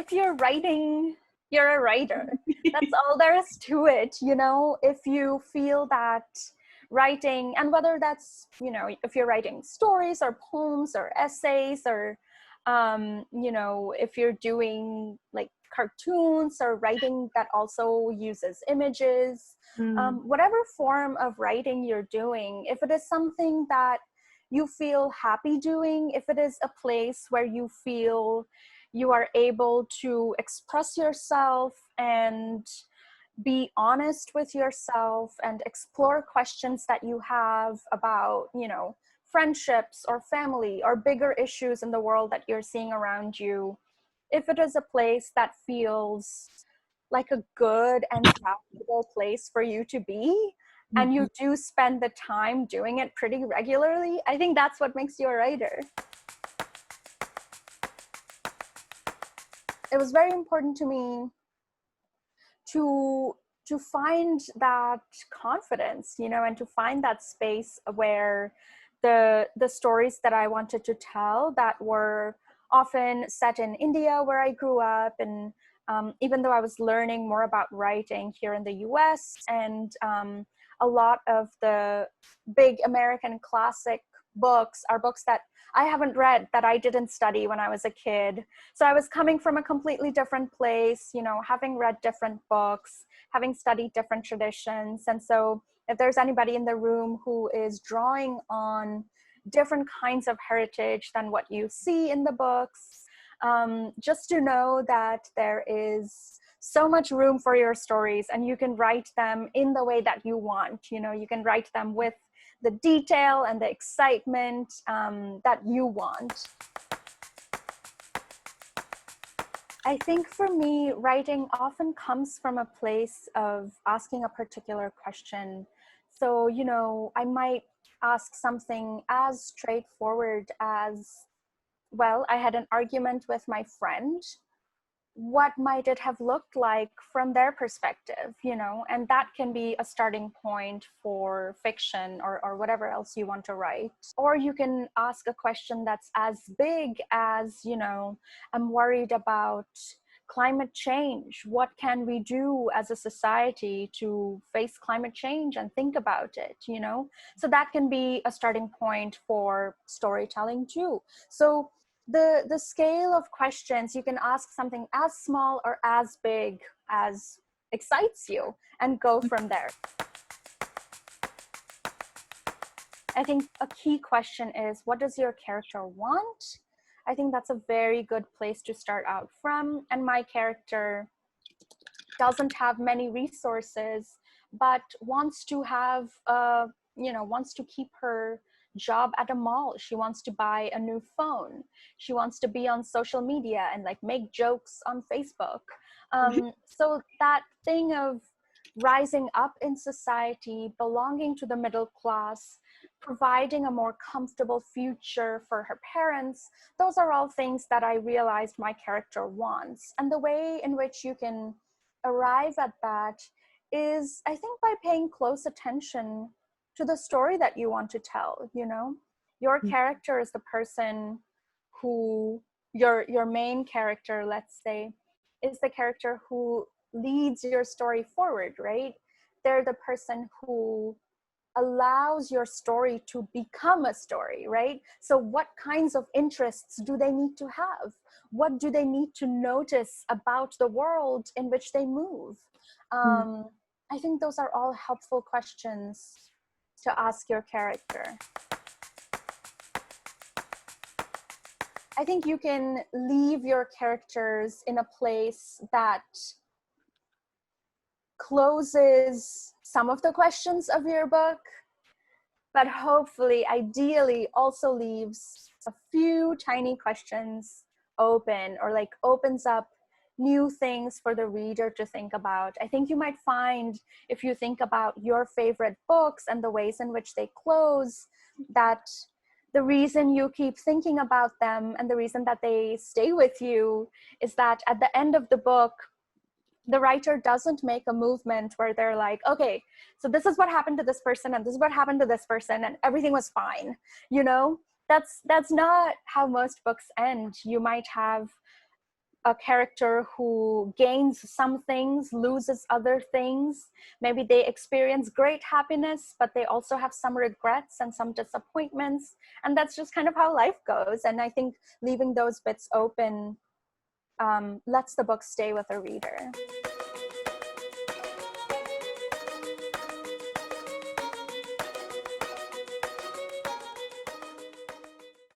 if you're writing, you're a writer. That's all there is to it. You know, if you feel that writing, and whether that's, you know, if you're writing stories or poems or essays, or you know, if you're doing like cartoons or writing that also uses images, whatever form of writing you're doing, if it is something that you feel happy doing, if it is a place where you feel you are able to express yourself and be honest with yourself and explore questions that you have about, you know, friendships or family or bigger issues in the world that you're seeing around you, if it is a place that feels like a good and valuable place for you to be, and you do spend the time doing it pretty regularly, I think that's what makes you a writer. It was very important to me to find that confidence, you know, and to find that space where the stories that I wanted to tell, that were often set in India where I grew up, and even though I was learning more about writing here in the US, and a lot of the big American classic books are books that I haven't read, that I didn't study when I was a kid. So I was coming from a completely different place, you know, having read different books, having studied different traditions. And so if there's anybody in the room who is drawing on different kinds of heritage than what you see in the books, just to know that there is so much room for your stories, and you can write them in the way that you want. You know, you can write them with the detail and the excitement that you want. I think for me, writing often comes from a place of asking a particular question. So, you know, I might ask something as straightforward as, well, I had an argument with my friend. What might it have looked like from their perspective, you know? And that can be a starting point for fiction or whatever else you want to write. Or you can ask a question that's as big as, you know, I'm worried about climate change. What can we do as a society to face climate change and think about it, you know? So that can be a starting point for storytelling too. So the scale of questions, you can ask something as small or as big as excites you and go from there. I think a key question is, what does your character want? I think that's a very good place to start out from. And my character doesn't have many resources, but wants to have, you know, wants to keep her job at a mall. She wants to buy a new phone. She wants to be on social media and like make jokes on Facebook. So that thing of rising up in society, belonging to the middle class, providing a more comfortable future for her parents, those are all things that I realized my character wants. And the way in which you can arrive at that is, I think, by paying close attention to the story that you want to tell. You know, your character is the person who, your main character, let's say, is the character who leads your story forward, right? They're the person who allows your story to become a story, right? So what kinds of interests do they need to have? What do they need to notice about the world in which they move? I think those are all helpful questions to ask your character. I think you can leave your characters in a place that closes some of the questions of your book, but hopefully, ideally, also leaves a few tiny questions open, or like opens up new things for the reader to think about. I think you might find, if you think about your favorite books and the ways in which they close, that the reason you keep thinking about them and the reason that they stay with you is that at the end of the book, the writer doesn't make a movement where they're like, okay, so this is what happened to this person and this is what happened to this person and everything was fine. You know, that's not how most books end. You might have a character who gains some things, loses other things. Maybe they experience great happiness, but they also have some regrets and some disappointments. And that's just kind of how life goes. And I think leaving those bits open lets the book stay with the reader.